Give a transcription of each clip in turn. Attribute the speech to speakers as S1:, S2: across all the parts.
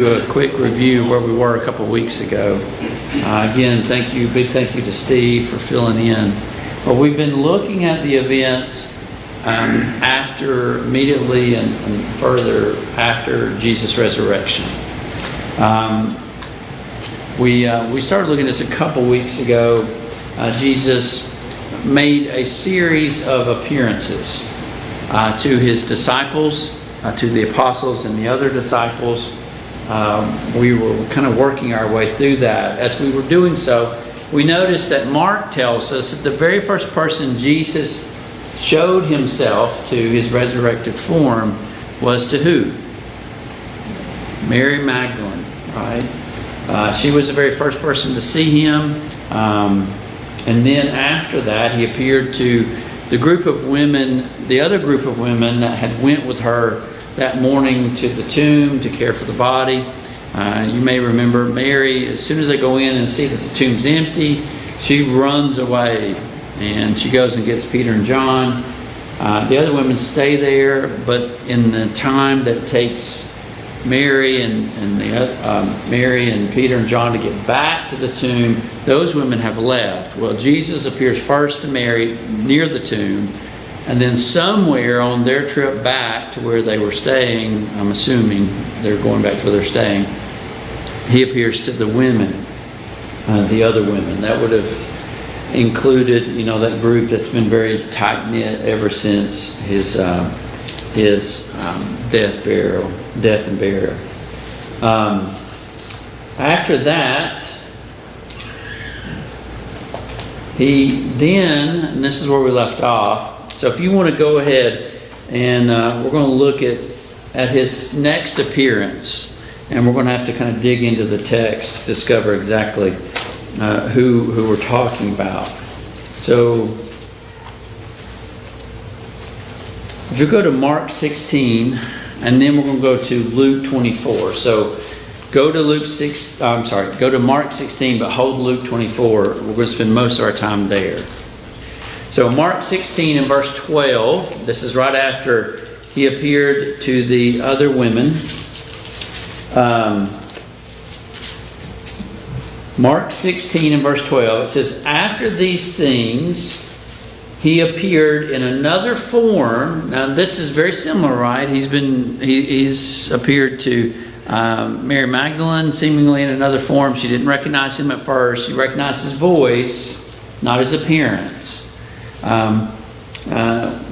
S1: A quick review of where we were a couple of weeks ago. Again, big thank you to Steve for filling in. Well, we've been looking at the events immediately and further after Jesus' resurrection. We started looking at this a couple weeks ago. Jesus made a series of appearances to his disciples, to the apostles and the other disciples. We were kind of working our way through that. As we were doing so, we noticed that Mark tells us that the very first person Jesus showed himself to, his resurrected form, was to who? Mary Magdalene, right? She was the very first person to see him. And then after that, he appeared to the group of women, the other group of women that had went with her that morning to the tomb to care for the body. You may remember Mary, as soon as they go in and see that the tomb's empty, she runs away and she goes and gets Peter and John. The other women stay there, but in the time that it takes Mary and Peter and John to get back to the tomb, those women have left. Well, Jesus appears first to Mary near the tomb. And then somewhere on their trip back to where they were staying, I'm assuming they're going back to where they're staying, he appears to the women, the other women. That would have included, that group that's been very tight-knit ever since his death and burial. After that, he then, and this is where we left off. So if you want to go ahead and we're going to look at his next appearance, and we're going to have to kind of dig into the text to discover exactly who we're talking about. So if you go to Mark 16, and then we're going to go to Luke 24. So go to Mark 16, but hold Luke 24. We're going to spend most of our time there. So Mark 16 and verse 12, this is right after he appeared to the other women. Mark 16 and verse 12, it says, after these things, he appeared in another form. Now this is very similar, right? He's appeared to Mary Magdalene, seemingly in another form. She didn't recognize him at first. She recognized his voice, not his appearance.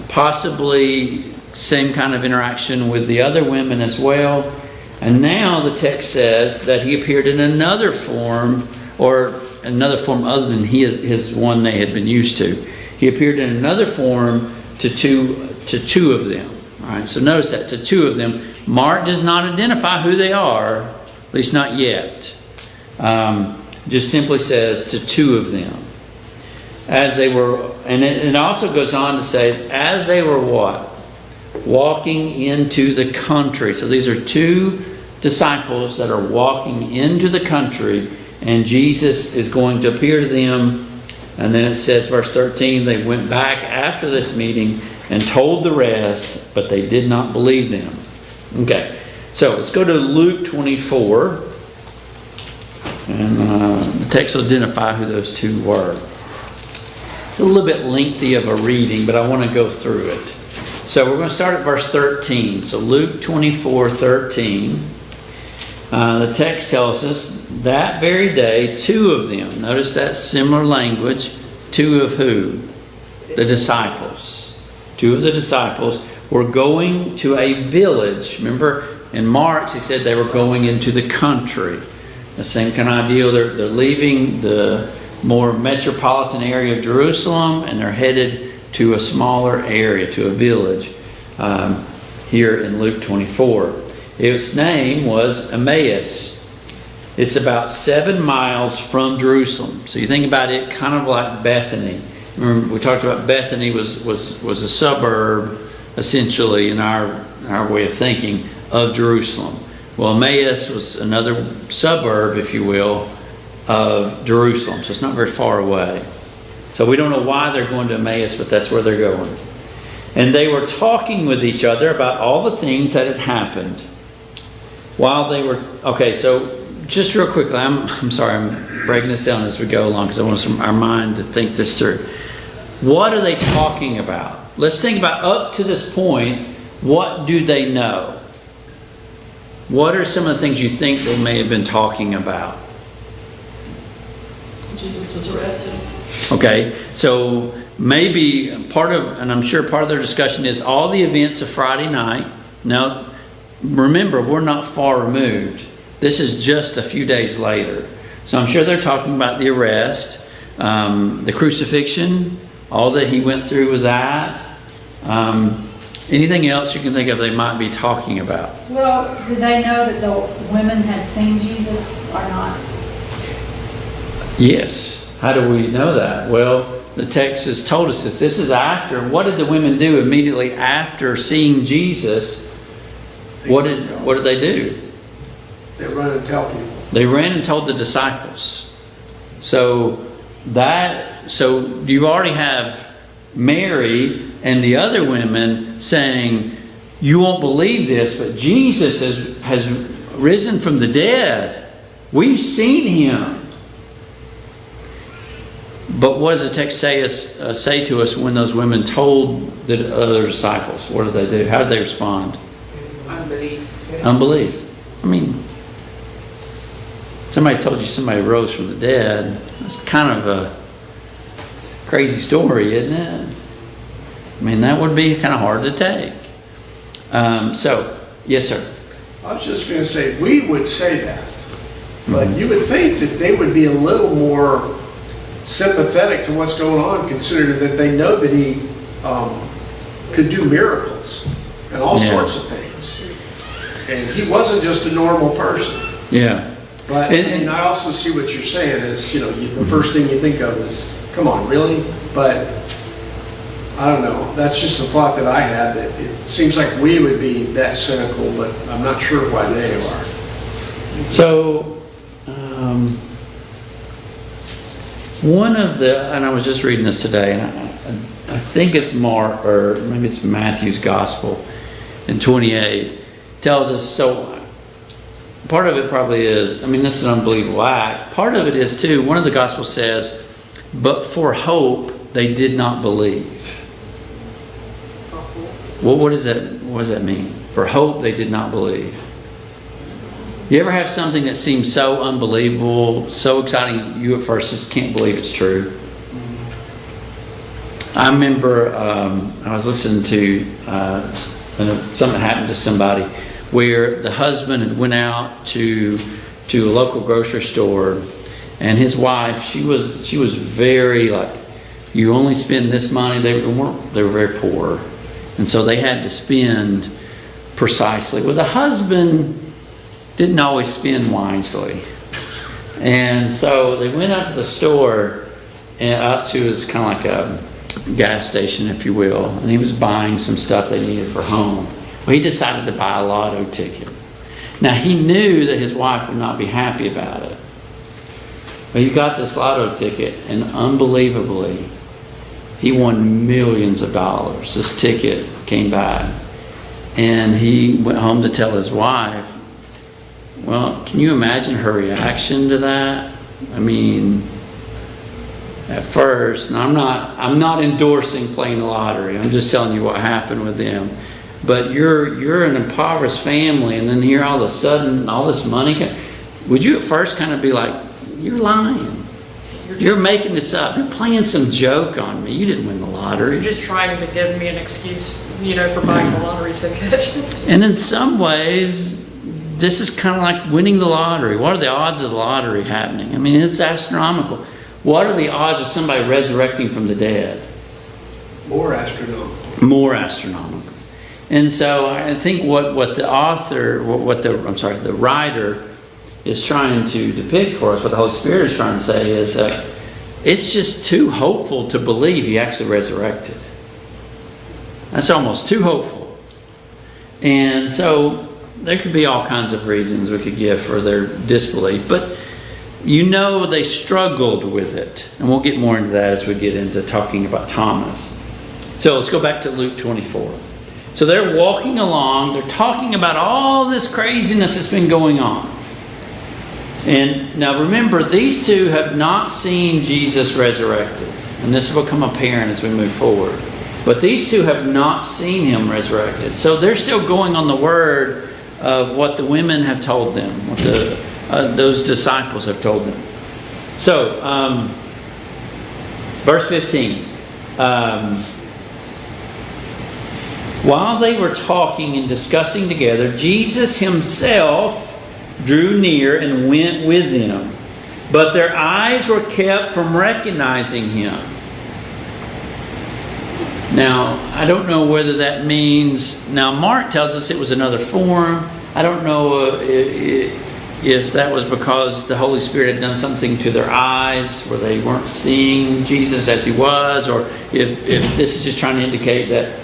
S1: Possibly same kind of interaction with the other women as well. And now the text says that he appeared in another form, or another form other than his one they had been used to. He appeared in another form to two of them. All right, so notice that, to two of them. Mark does not identify who they are, at least not yet. Just simply says to two of them. As they were, and it also goes on to say, as they were what? Walking into the country. So these are two disciples that are walking into the country, and Jesus is going to appear to them. And then it says, verse 13, they went back after this meeting and told the rest, but they did not believe them. Okay, so let's go to Luke 24, and the text will identify who those two were. It's a little bit lengthy of a reading, but I want to go through it. So we're going to start at verse 13. So Luke 24:13. The text tells us, that very day, two of them, notice that similar language, two of who? The disciples. Two of the disciples were going to a village. Remember, in Mark, he said they were going into the country. The same kind of deal. They're leaving the more metropolitan area of Jerusalem, and they're headed to a smaller area, to a village here in Luke 24. Its name was Emmaus. It's about 7 miles from Jerusalem. So you think about it kind of like Bethany. Remember, we talked about Bethany was a suburb, essentially, in our way of thinking, of Jerusalem. Well, Emmaus was another suburb, if you will, of Jerusalem. So it's not very far away. So we don't know why they're going to Emmaus, but that's where they're going. And they were talking with each other about all the things that had happened. while they were, okay, so just real quickly, I'm sorry, I'm breaking this down as we go along because I want our mind to think this through. What are they talking about? Let's think about up to this point, what do they know? What are some of the things you think they may have been talking about?
S2: Jesus was arrested.
S1: Okay, so maybe part of, and I'm sure part of their discussion is all the events of Friday night. Now, remember, we're not far removed. This is just a few days later. So I'm sure they're talking about the arrest, the crucifixion, all that he went through with that. Anything else you can think of they might be talking about?
S3: Well, did they know that the women had seen Jesus or not?
S1: Yes. How do we know that? Well, the text has told us this. This is after. What did the women do immediately after seeing Jesus? What did they do?
S4: They run and tell people.
S1: They ran and told the disciples. So you already have Mary and the other women saying, you won't believe this, but Jesus has risen from the dead. We've seen him. But what does the text say to us when those women told the other disciples? What did they do? How did they respond?
S2: Unbelief.
S1: Unbelief. I mean, somebody told you somebody rose from the dead. That's kind of a crazy story, isn't it? I mean, that would be kind of hard to take. Yes, sir.
S4: I was just going to say, we would say that. But you would think that they would be a little more sympathetic to what's going on, considering that they know that he could do miracles and all sorts of things. And he wasn't just a normal person.
S1: Yeah.
S4: But and I also see what you're saying is, the first thing you think of is, come on, really? But I don't know. That's just a thought that I had, that it seems like we would be that cynical, but I'm not sure why they are.
S1: So, one of the, and I was just reading this today, and I think it's Mark, or maybe it's Matthew's Gospel in 28, tells us, so part of it probably is, I mean, this is an unbelievable act. Part of it is too, one of the Gospels says, but for hope they did not believe. Well, what does that mean? For hope they did not believe. You ever have something that seems so unbelievable, so exciting, you at first just can't believe it's true? I remember I was listening to something happened to somebody where the husband had went out to a local grocery store, and his wife, she was very like, you only spend this money. They were very poor, and so they had to spend precisely. Well, the husband didn't always spend wisely. And so they went out to the store, and out to his kind of like a gas station, if you will, and he was buying some stuff they needed for home. Well, he decided to buy a lotto ticket. Now, he knew that his wife would not be happy about it. But he got this lotto ticket, and unbelievably, he won millions of dollars. This ticket came back, and he went home to tell his wife. Well, can you imagine her reaction to that? I mean, at first, and I'm not endorsing playing the lottery. I'm just telling you what happened with them. But you're an impoverished family, and then here all of a sudden all this money. Would you at first kind of be like, you're lying? You're making this up. You're playing some joke on me. You didn't win the lottery.
S2: You're just trying to give me an excuse, for buying the lottery ticket.
S1: And in some ways, this is kind of like winning the lottery. What are the odds of the lottery happening? I mean, it's astronomical. What are the odds of somebody resurrecting from the dead?
S4: More astronomical.
S1: More astronomical. And so I think what the author, the writer is trying to depict for us, what the Holy Spirit is trying to say is that it's just too hopeful to believe he actually resurrected. That's almost too hopeful. And so there could be all kinds of reasons we could give for their disbelief, but they struggled with it. And we'll get more into that as we get into talking about Thomas. So let's go back to Luke 24. So they're walking along, they're talking about all this craziness that's been going on. And now remember, these two have not seen Jesus resurrected. And this will become apparent as we move forward. But these two have not seen him resurrected. So they're still going on the word of what the women have told them, what those disciples have told them. So, verse 15. While they were talking and discussing together, Jesus himself drew near and went with them. But their eyes were kept from recognizing him. Now, I don't know whether that means... Now, Mark tells us it was another form. I don't know if that was because the Holy Spirit had done something to their eyes where they weren't seeing Jesus as he was, or if this is just trying to indicate that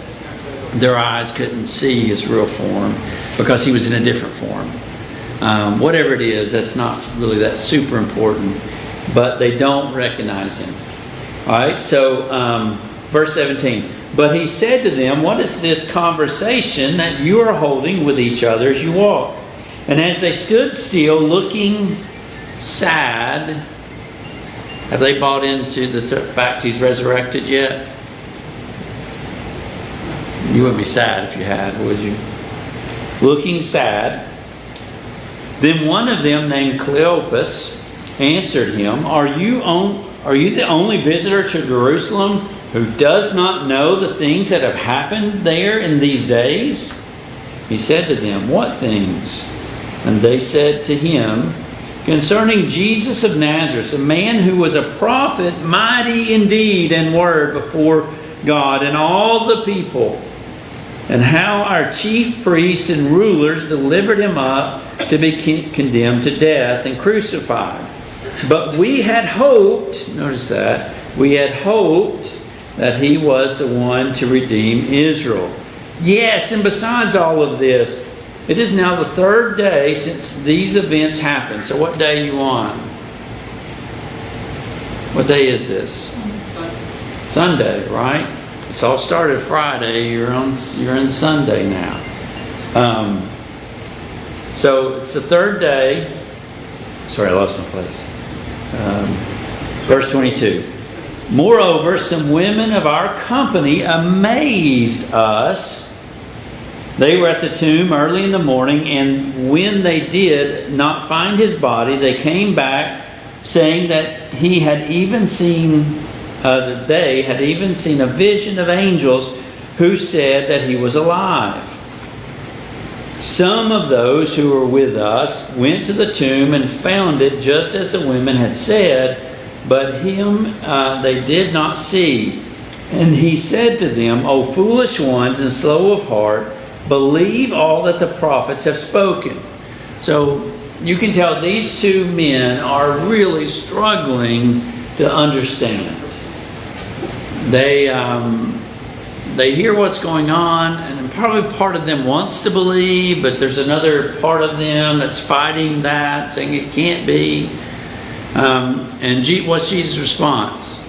S1: their eyes couldn't see his real form because he was in a different form. Whatever it is, that's not really that super important, but they don't recognize him. All right, so verse 17. But he said to them, what is this conversation that you are holding with each other as you walk? And as they stood still, looking sad, have they bought into the fact he's resurrected yet? You wouldn't be sad if you had, would you? Looking sad. Then one of them, named Cleopas, answered him, Are you the only visitor to Jerusalem who does not know the things that have happened there in these days? He said to them, What things? And they said to him, Concerning Jesus of Nazareth, a man who was a prophet, mighty in deed and word before God and all the people, and how our chief priests and rulers delivered him up to be condemned to death and crucified. But we had hoped, notice that, we had hoped that he was the one to redeem Israel. Yes, and besides all of this, it is now the third day since these events happened. So what day are you on? What day is this? Sunday, right? It's all started Friday. You're in Sunday now. So it's the third day. Sorry, I lost my place. Verse 22. Moreover, some women of our company amazed us. They were at the tomb early in the morning, and when they did not find his body, they came back saying that they had even seen a vision of angels who said that he was alive. Some of those who were with us went to the tomb and found it just as the women had said, but him they did not see. And he said to them, O foolish ones and slow of heart, believe all that the prophets have spoken. So you can tell these two men are really struggling to understand. They hear what's going on, and probably part of them wants to believe, but there's another part of them that's fighting that, saying it can't be. What's Jesus' response?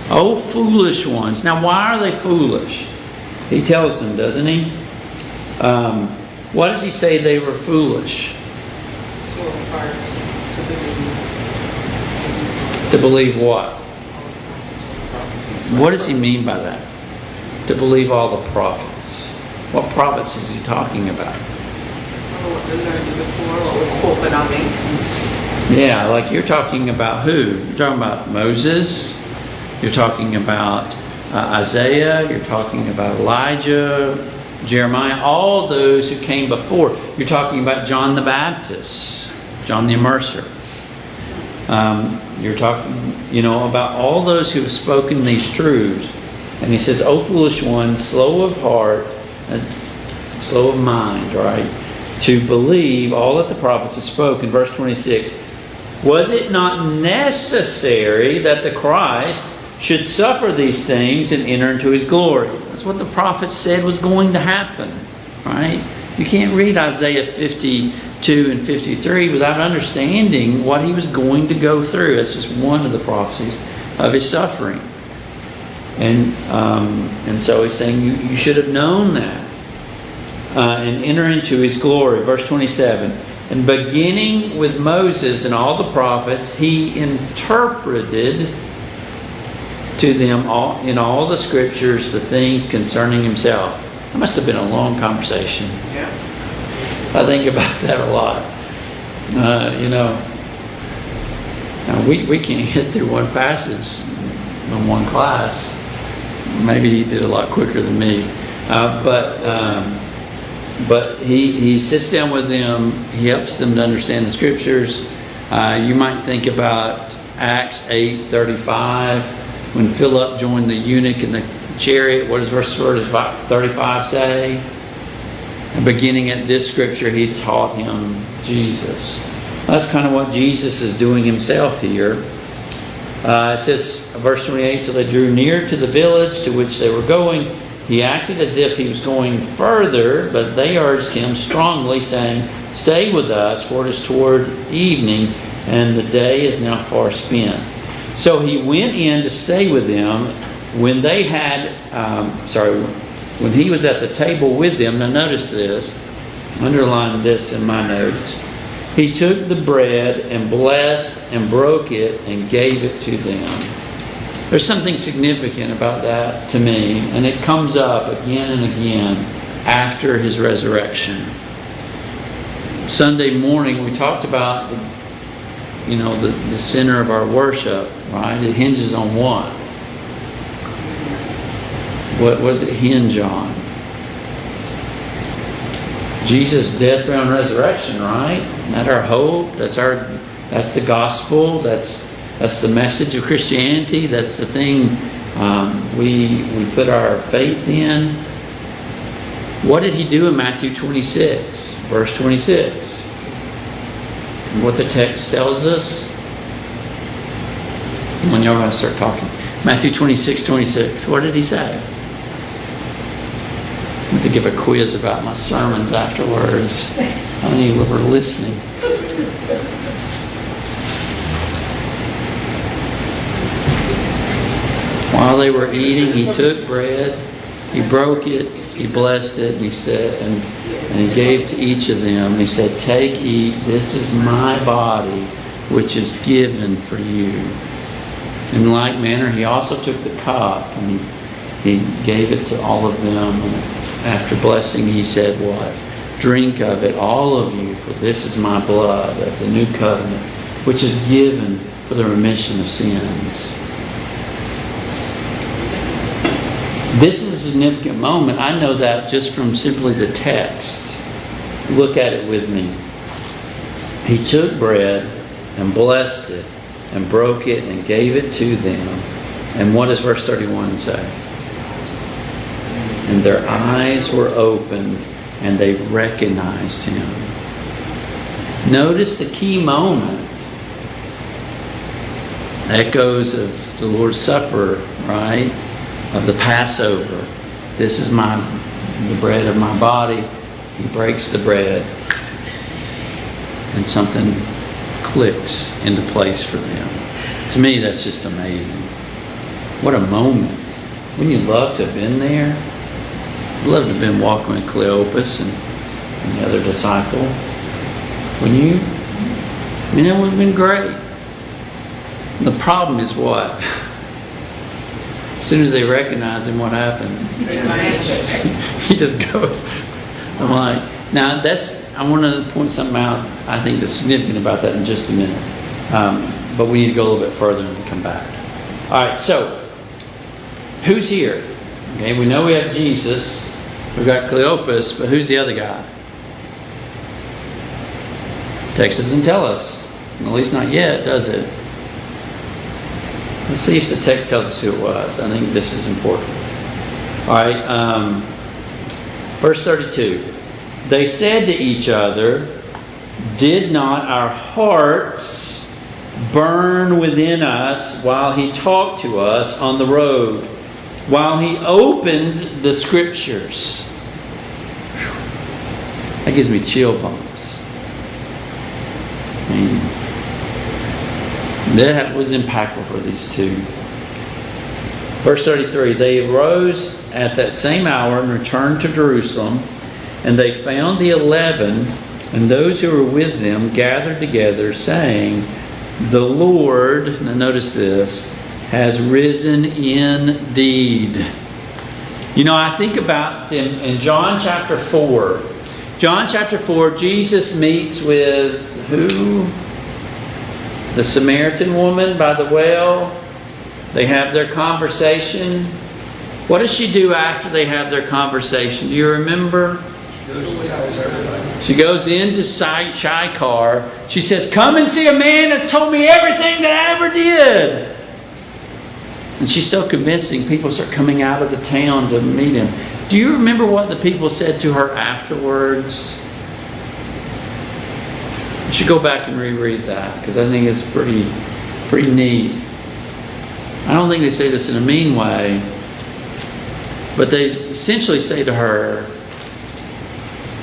S1: Oh, foolish ones. Now, why are they foolish? He tells them, doesn't he? What does he say they were foolish? To believe what? What does he mean by that? To believe all the prophets. What prophets is he talking about?
S5: What they learned before, what was spoken of him.
S1: Yeah, like you're talking about who? You're talking about Moses. You're talking about Isaiah. You're talking about Elijah, Jeremiah, all those who came before. You're talking about John the Baptist, John the Immerser. You're talking, about all those who have spoken these truths. And he says, O foolish ones, slow of heart, slow of mind, right? To believe all that the prophets have spoken. Verse 26. Was it not necessary that the Christ should suffer these things and enter into his glory? That's what the prophets said was going to happen, right? You can't read Isaiah 52 and 53 without understanding what he was going to go through. That's just one of the prophecies of his suffering. And so he's saying you should have known that. And enter into his glory. Verse 27. And beginning with Moses and all the prophets, he interpreted to them in all the scriptures the things concerning himself. That must have been a long conversation.
S5: Yeah.
S1: I think about that a lot. We can't get through one passage in one class. Maybe he did a lot quicker than me. But he sits down with them. He helps them to understand the scriptures. You might think about Acts 8:35, when Philip joined the eunuch in the chariot. What does verse 35 say? And beginning at this scripture, he taught him Jesus. That's kind of what Jesus is doing himself here. It says, verse 28, so they drew near to the village to which they were going. He acted as if he was going further, but they urged him strongly, saying, stay with us, for it is toward evening, and the day is now far spent. So he went in to stay with them. When they had, when he was at the table with them, now notice this, underline this in my notes. He took the bread and blessed and broke it and gave it to them. There's something significant about that to me, and it comes up again and again after his resurrection. Sunday morning we talked about the center of our worship, right? It hinges on what? What does it hinge on? Jesus' death, burial, and resurrection, right? Isn't that our hope? That's the gospel. That's the message of Christianity. That's the thing we put our faith in. What did he do in Matthew 26, verse 26? What the text tells us? Come on, y'all gotta start talking. Matthew 26:26. What did he say? I'm going to give a quiz about my sermons afterwards. How many of you were listening? While they were eating, he took bread, he broke it, he blessed it, and he said, and he gave to each of them. He said, take, eat, this is my body, which is given for you. In like manner, he also took the cup, and he gave it to all of them. And after blessing, he said, what? Drink of it, all of you, for this is my blood of the new covenant, which is given for the remission of sins. This is a significant moment. I know that just from simply the text. Look at it with me. He took bread and blessed it and broke it and gave it to them. And what does verse 31 say? And their eyes were opened and they recognized him. Notice the key moment. Echoes of the Lord's Supper, right? Of the Passover. This is the bread of my body. He breaks the bread and something clicks into place for them. To me, that's just amazing. What a moment. Wouldn't you love to have been there? I'd love to have been walking with Cleopas and the other disciple. Wouldn't you? I mean, that would have been great. The problem is what? As soon as they recognize him, what happens? He just goes. I'm like, now I want to point something out, I think that's significant about that in just a minute. But we need to go a little bit further and come back. All right, so who's here? Okay, we know we have Jesus. We've got Cleopas, but who's the other guy? Text doesn't tell us. At least not yet, does it? Let's see if the text tells us who it was. I think this is important. All right, verse 32. They said to each other, did not our hearts burn within us while he talked to us on the road, while he opened the scriptures? That gives me chill bumps. I mean, that was impactful for these two. Verse 33, they arose at that same hour and returned to Jerusalem, and they found the 11 and those who were with them gathered together, saying, the Lord, now notice this, has risen indeed. You know, I think about in John chapter 4. John chapter 4, Jesus meets with who? The Samaritan woman by the well. They have their conversation. What does she do after they have their conversation? Do you remember? She goes into Sychar. She says, come and see a man that's told me everything that I ever did. And she's so convincing, people start coming out of the town to meet him. Do you remember what the people said to her afterwards? You should go back and reread that, because I think it's pretty neat. I don't think they say this in a mean way, but they essentially say to her,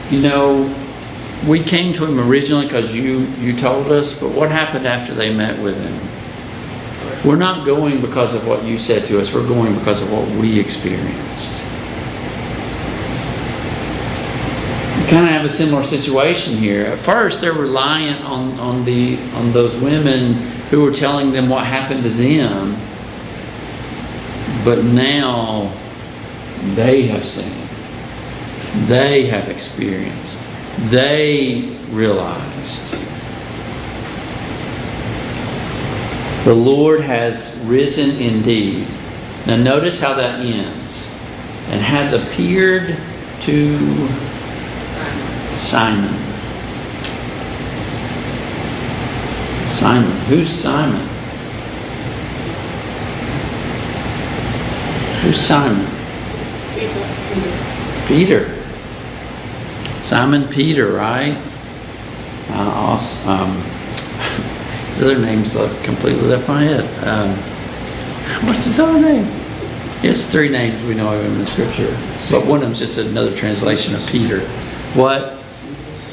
S1: you know, we came to him originally because you told us, but what happened after they met with him? We're not going because of what you said to us, we're going because of what we experienced. We kind of have a similar situation here. At first, they're reliant on those women who were telling them what happened to them. But now they have seen, they have experienced, they realized. The Lord has risen indeed. Now notice how that ends. And has appeared to Simon. Simon. Who's Simon? Who's Simon? Peter. Simon Peter, right? The other name's completely left my head. What's his other name? Yes, 3 names we know of him in the Scripture. But one of them's just another translation of Peter. What?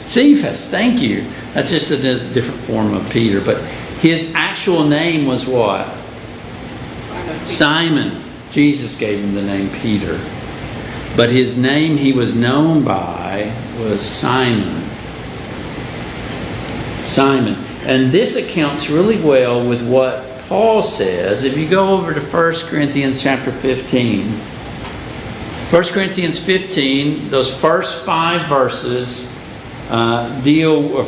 S1: Cephas, thank you. That's just a different form of Peter. But his actual name was what? Simon. Jesus gave him the name Peter. But his name he was known by was Simon. Simon. And this accounts really well with what Paul says. If you go over to 1 Corinthians chapter 15. 1 Corinthians 15, those first 5 verses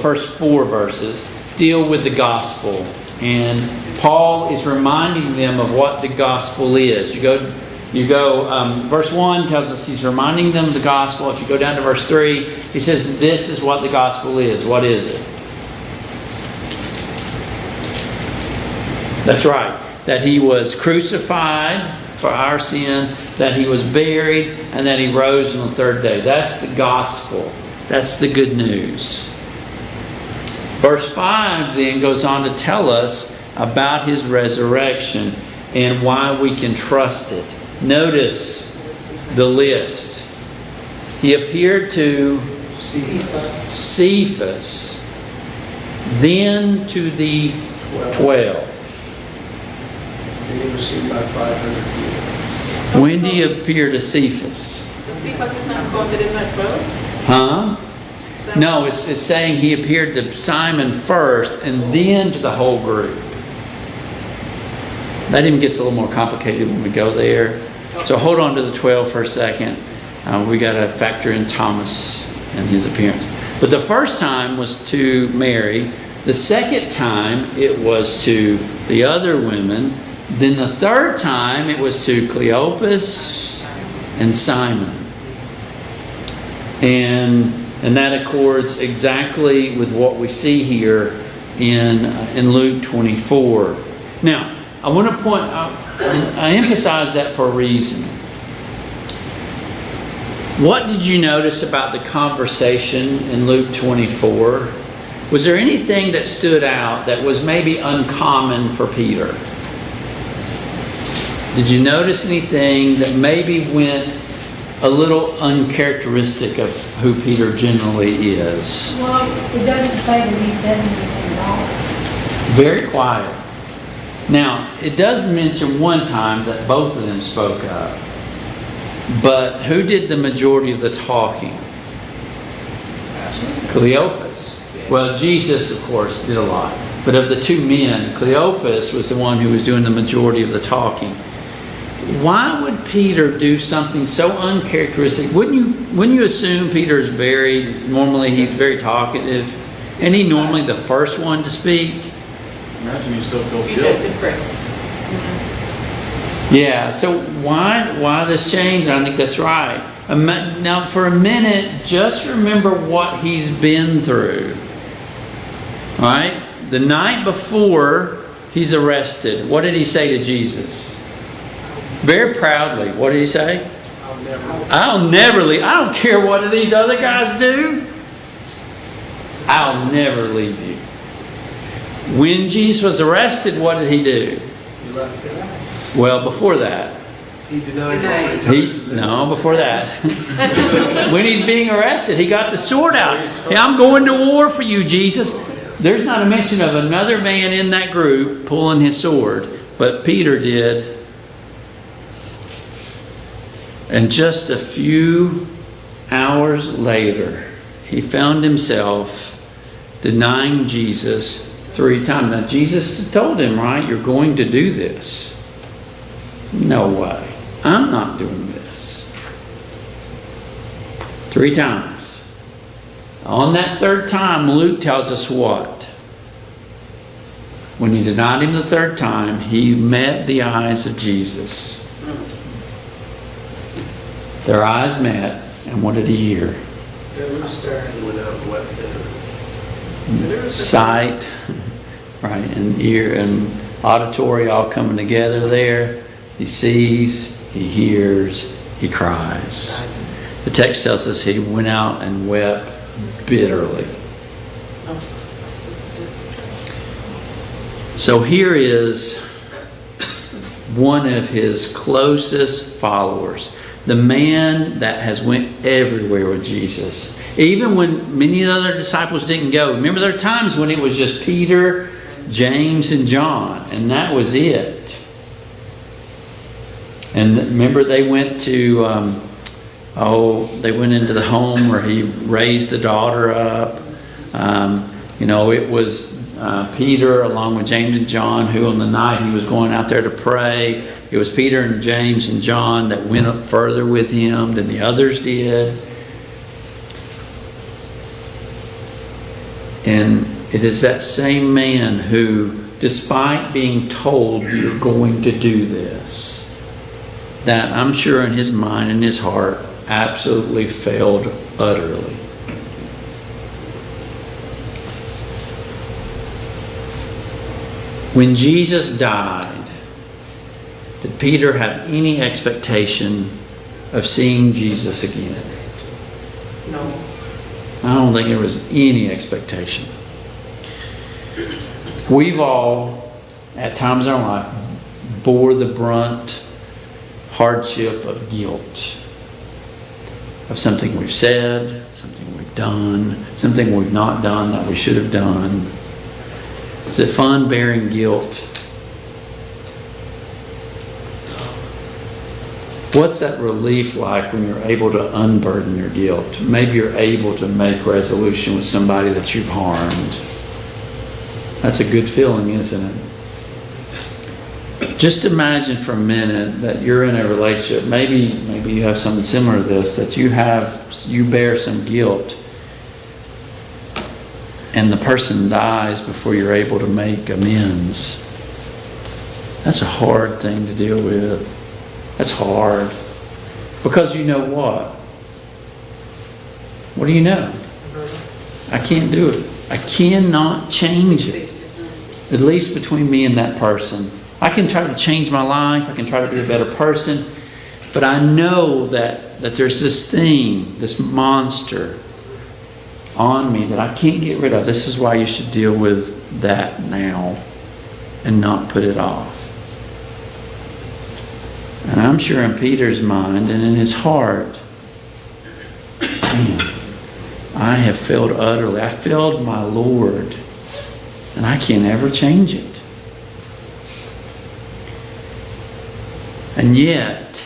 S1: first 4 verses deal with the gospel. And Paul is reminding them of what the gospel is. You go, verse 1 tells us he's reminding them of the gospel. If you go down to verse 3, he says, this is what the gospel is. What is it? That's right. That he was crucified for our sins, that he was buried, and that he rose on the 3rd day. That's the gospel. That's the good news. Verse 5 then goes on to tell us about his resurrection and why we can trust it. Notice the list. He appeared to Cephas, then to the 12.
S4: And he was seen by 500 people.
S1: When did he appear to Cephas?
S5: So Cephas is not counted in that 12?
S1: Huh? No, it's saying he appeared to Simon first and then to the whole group. That even gets a little more complicated when we go there. So hold on to the 12 for a second. We got to factor in Thomas and his appearance. But the first time was to Mary. The second time it was to the other women. Then the third time it was to Cleopas and Simon. And that accords exactly with what we see here in Luke 24. Now, I want to point out, I emphasize that for a reason. What did you notice about the conversation in Luke 24? Was there anything that stood out that was maybe uncommon for Peter? Did you notice anything that maybe went a little uncharacteristic of who Peter generally is?
S3: Well, it doesn't say that he said anything at all.
S1: Very quiet. Now, it does mention one time that both of them spoke up. But who did the majority of the talking? Cleopas. Well, Jesus, of course, did a lot. But of the two men, Cleopas was the one who was doing the majority of the talking. Why would Peter do something so uncharacteristic? Wouldn't you assume Peter is normally he's very talkative? And he normally the first one to speak?
S6: Imagine he still feels
S5: He gets
S6: guilty.
S5: depressed.
S1: Yeah, so why this change? I think that's right. Now, for a minute, just remember what he's been through. All right? The night before he's arrested, what did he say to Jesus? Very proudly, what did he say? I'll never leave. I don't care what these other guys do. I'll never leave you. When Jesus was arrested, what did he do?
S4: He left it out.
S1: Well, before that,
S4: He denied how many times?
S1: no, before that. When he's being arrested, he got the sword out. Hey, I'm going to war for you, Jesus. There's not a mention of another man in that group pulling his sword, but Peter did. And just a few hours later, he found himself denying Jesus 3 times. Now, Jesus told him, right, you're going to do this. No way. I'm not doing this. 3 times. On that 3rd time, Luke tells us what? When he denied him the 3rd time, he met the eyes of Jesus. Their eyes met, and what did he hear?
S4: The rooster went out and wept there.
S1: Sight, right, and ear and auditory all coming together there. He sees, he hears, he cries. The text tells us he went out and wept bitterly. So here is one of his closest followers, the man that has went everywhere with Jesus. Even when many other disciples didn't go. Remember, there are times when it was just Peter, James, and John, and that was it. And remember, they went to, they went into the home where he raised the daughter up. It was Peter along with James and John who on the night he was going out there to pray. It was Peter and James and John that went up further with him than the others did. And it is that same man who, despite being told you're going to do this, that I'm sure in his mind and his heart absolutely failed utterly. When Jesus died, did Peter have any expectation of seeing Jesus again?
S5: No.
S1: I don't think there was any expectation. We've all, at times in our life, bore the brunt hardship of guilt of something we've said, something we've done, something we've not done that we should have done. Is it fun bearing guilt? What's that relief like when you're able to unburden your guilt? Maybe you're able to make resolution with somebody that you've harmed. That's a good feeling, isn't it? Just imagine for a minute that you're in a relationship. Maybe you have something similar to this, that you bear some guilt, and the person dies before you're able to make amends. That's a hard thing to deal with. That's hard. Because you know what? What do you know? I can't do it. I cannot change it. At least between me and that person. I can try to change my life. I can try to be a better person. But I know that there's this thing, this monster on me that I can't get rid of. This is why you should deal with that now and not put it off. And I'm sure in Peter's mind and in his heart, man, I have failed utterly. I failed my Lord, and I can't ever change it. And yet,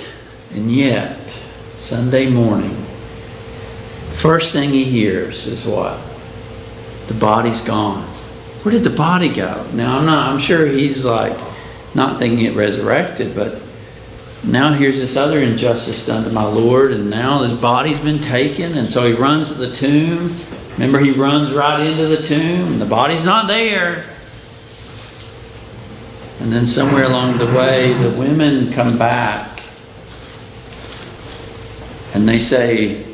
S1: Sunday morning, first thing he hears is what? The body's gone. Where did the body go? Now, I'm sure he's like not thinking it resurrected, but now here's this other injustice done to my Lord, and now his body's been taken, and so he runs to the tomb. Remember, he runs right into the tomb, and the body's not there. And then somewhere along the way, the women come back, and they say,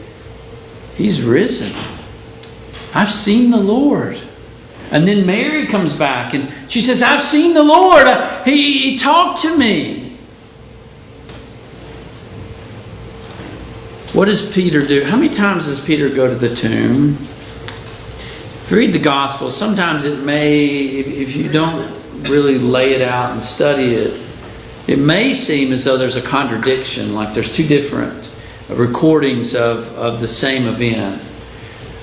S1: he's risen. I've seen the Lord. And then Mary comes back and she says, I've seen the Lord. He talked to me. What does Peter do? How many times does Peter go to the tomb? If you read the Gospel, sometimes it may, if you don't really lay it out and study it, it may seem as though there's a contradiction, like there's two different recordings of the same event.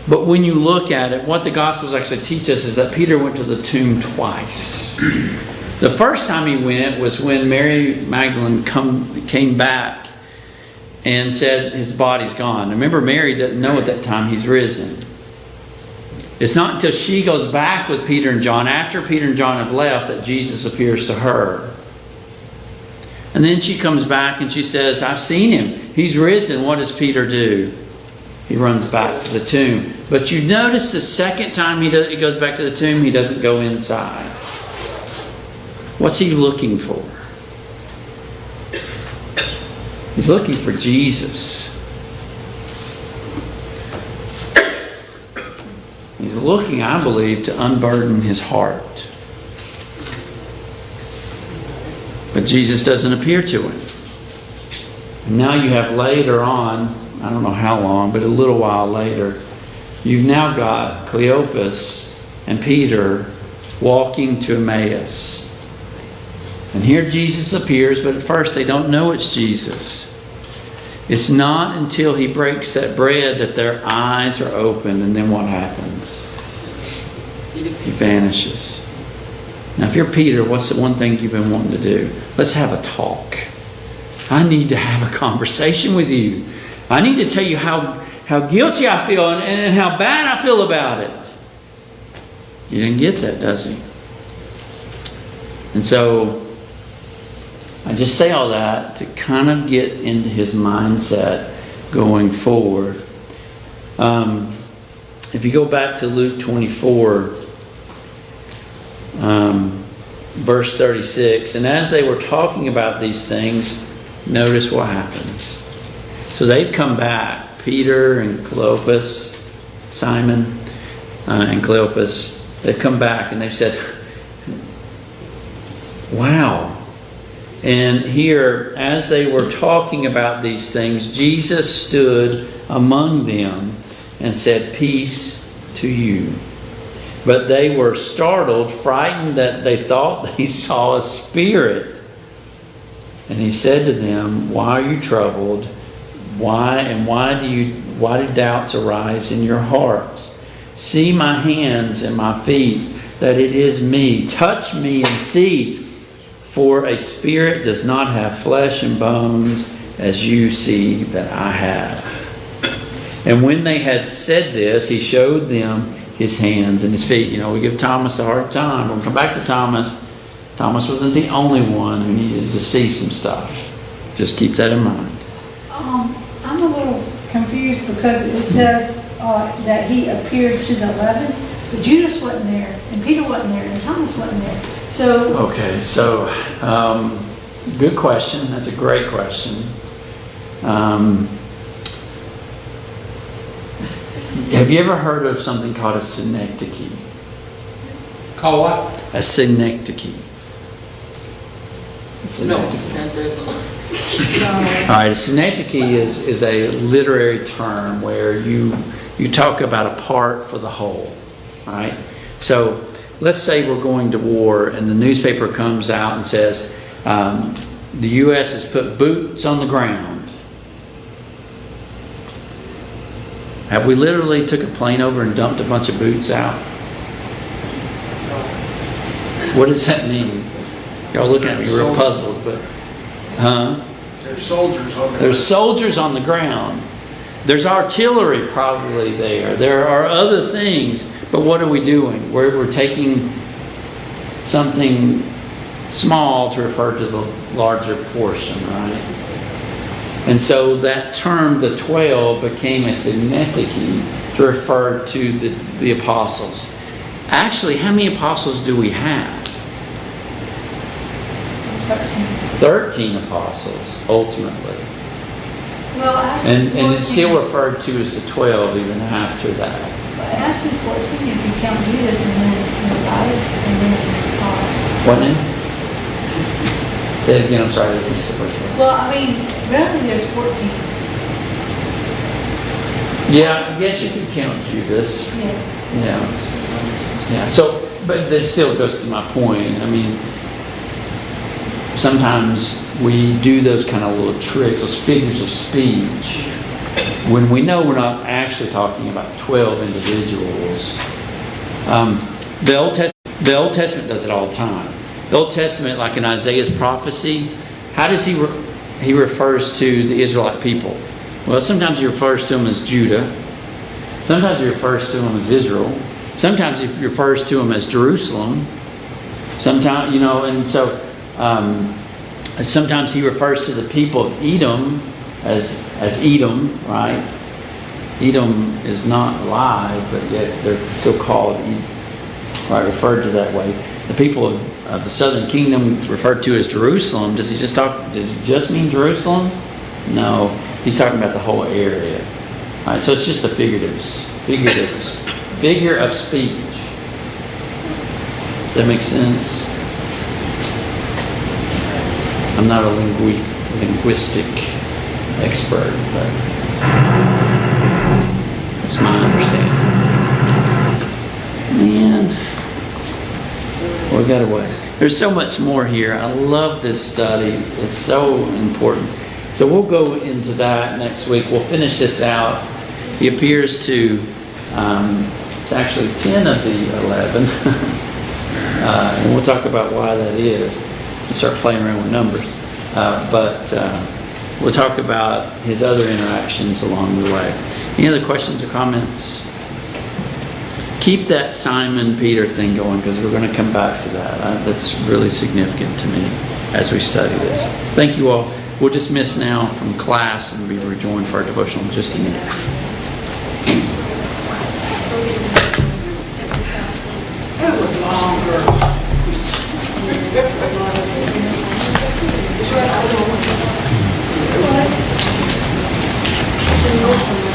S1: But when you look at it, what the Gospels actually teach us is that Peter went to the tomb twice. The first time he went was when Mary Magdalene came back and said his body's gone. Remember, Mary doesn't know at that time he's risen. It's not until she goes back with Peter and John, after Peter and John have left, that Jesus appears to her. And then she comes back and she says, I've seen him. He's risen. What does Peter do? He runs back to the tomb. But you notice the second time he goes back to the tomb, he doesn't go inside. What's he looking for? He's looking for Jesus. He's looking, I believe, to unburden his heart. But Jesus doesn't appear to him. And now you have later on, I don't know how long, but a little while later, you've now got Cleopas and Peter walking to Emmaus. And here Jesus appears, but at first they don't know it's Jesus. It's not until he breaks that bread that their eyes are opened, and then what happens? He vanishes. Now, if you're Peter, what's the one thing you've been wanting to do? Let's have a talk. I need to have a conversation with you. I need to tell you how guilty I feel and how bad I feel about it. You didn't get that, does he? And so, I just say all that to kind of get into his mindset going forward. If you go back to Luke 24, verse 36, and as they were talking about these things, notice what happens. So they've come back, Peter and Cleopas, Simon and Cleopas, they've come back and they've said, wow. And here, as they were talking about these things, Jesus stood among them and said, peace to you. But they were startled, frightened, that they thought they saw a spirit. And he said to them, why are you troubled? Why do doubts arise in your hearts? See my hands and my feet, that it is me. Touch me and see. For a spirit does not have flesh and bones, as you see that I have. And when they had said this, he showed them his hands and his feet. You know, we give Thomas a hard time. We'll come back to Thomas. Thomas wasn't the only one who needed to see some stuff. Just keep that in mind.
S3: I'm a little confused because it says that he appeared to the 11, but Judas wasn't there, and Peter wasn't there, and Thomas wasn't there. So
S1: Okay, so good question. That's a great question. Have you ever heard of something called a synecdoche?
S4: Call what?
S1: A synecdoche.
S5: No, answer is no.
S1: All right, a synecdoche is a literary term where you talk about a part for the whole. All right? So let's say we're going to war and the newspaper comes out and says, the U.S. has put boots on the ground. Have we literally took a plane over and dumped a bunch of boots out? What does that mean? Y'all looking at me real puzzled, but Huh?
S4: There's soldiers on the.
S1: There's soldiers on the ground. There's artillery probably there. There are other things, but what are we doing? We're taking something small to refer to the larger portion, right? And so that term, the 12, became a synecdoche to refer to the apostles. Actually, how many apostles do we have? 13 apostles, ultimately.
S3: Well, actually,
S1: And it's
S3: 14
S1: still referred to as the 12 even after that.
S3: Actually, 14 if you count Judas and then Matthias and then,
S1: What name? Say it again, I'm sorry, I didn't miss the first one.
S3: well, I mean, really there's 14.
S1: Yeah, I guess you could count Judas.
S3: Yeah.
S1: Yeah. Yeah, so, but that still goes to my point. I mean, sometimes we do those kind of little tricks, those figures of speech, when we know we're not actually talking about 12 individuals. The Old Testament does it all the time. The Old Testament, like in Isaiah's prophecy, how does he refers to the Israelite people? Well, sometimes he refers to them as Judah. Sometimes he refers to them as Israel. Sometimes he refers to them as Jerusalem. Sometimes, and so sometimes he refers to the people of Edom as Edom, right? Edom is not alive, but yet they're still called, right, referred to that way. The people of the southern kingdom referred to as Jerusalem. Does he just mean Jerusalem? No, he's talking about the whole area. All right, so it's just a figure of speech. Does that make sense? I'm not a linguistic expert, but that's my understanding. Man, we got away. There's so much more here. I love this study. It's so important. So we'll go into that next week. We'll finish this out. He appears to, it's actually 10 of the 11. And we'll talk about why that is. We'll start playing around with numbers. But we'll talk about his other interactions along the way. Any other questions or comments? Keep that Simon Peter thing going, because we're going to come back to that. That's really significant to me as we study this. Thank you all. We'll dismiss now from class and be rejoined for our devotional in just a minute.
S5: It was longer. It's